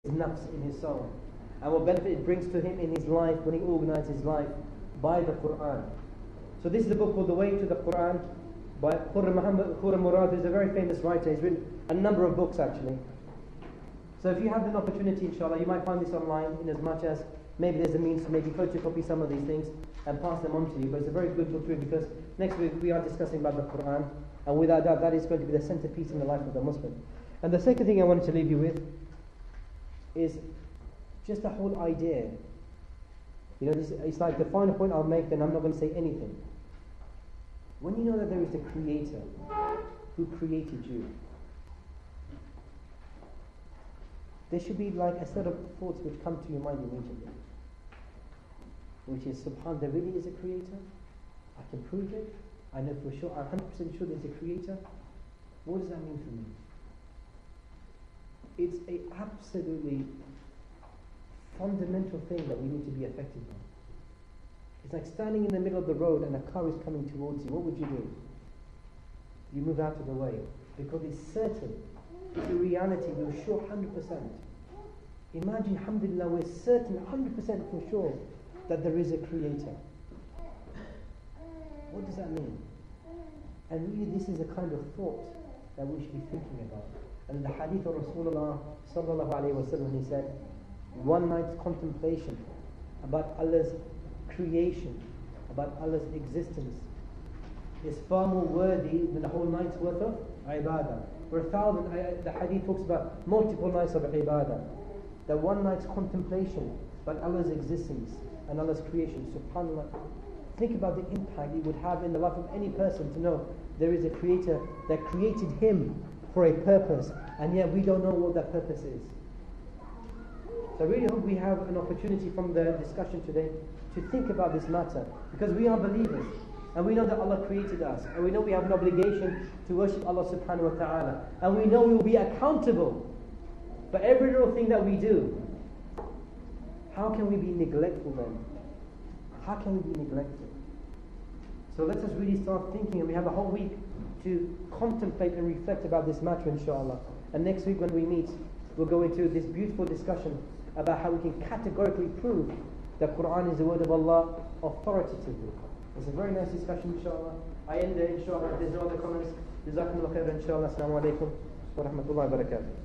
his nafs, in his soul, and what benefit it brings to him in his life when he organizes his life by the Quran. So this is a book called The Way to the Quran by Khurram Murad, who's a very famous writer. He's written a number of books actually. So if you have an opportunity, inshallah, you might find this online, in as much as maybe there's a means to maybe photocopy some of these things and pass them on to you. But it's a very good book to read, because next week we are discussing about the Quran, and without doubt that is going to be the centerpiece in the life of the Muslim. And the second thing I wanted to leave you with is just the whole idea. You know, it's like the final point I'll make, then I'm not going to say anything. When you know that there is a Creator who created you, there should be like a set of thoughts which come to your mind immediately, which is, Subhan, there really is a Creator? I can prove it. I know for sure, I'm 100% sure there's a Creator. What does that mean for me? It's a absolutely fundamental thing that we need to be affected by. It's like standing in the middle of the road and a car is coming towards you. What would you do? You move out of the way, because it's certain. It's a reality. We're sure 100%. Imagine, alhamdulillah, we're certain 100% for sure that there is a Creator. What does that mean? And really, this is a kind of thought that we should be thinking about. And the hadith of Rasulullah sallallahu alayhi wa sallam, he said, one night's contemplation about Allah's creation, about Allah's existence, is far more worthy than the whole night's worth of ibadah. For 1,000, the hadith talks about multiple nights of ibadah. That one night's contemplation about Allah's existence and Allah's creation, subhanAllah. Think about the impact it would have in the life of any person to know there is a Creator that created him for a purpose, and yet we don't know what that purpose is. So I really hope we have an opportunity from the discussion today to think about this matter, because we are believers, and we know that Allah created us, and we know we have an obligation to worship Allah subhanahu wa ta'ala, and we know we will be accountable for every little thing that we do. How can we be neglectful then? How can we be neglectful? So let us really start thinking, and we have a whole week to contemplate and reflect about this matter, inshallah. And next week when we meet, we'll go into this beautiful discussion about how we can categorically prove that Quran is the word of Allah authoritatively. It's a very nice discussion, inshallah. I end there, inshallah. If there's no other comments, Jazakumullah khairan, inshallah. Assalamu alaykum wa rahmatullahi wa barakatuh.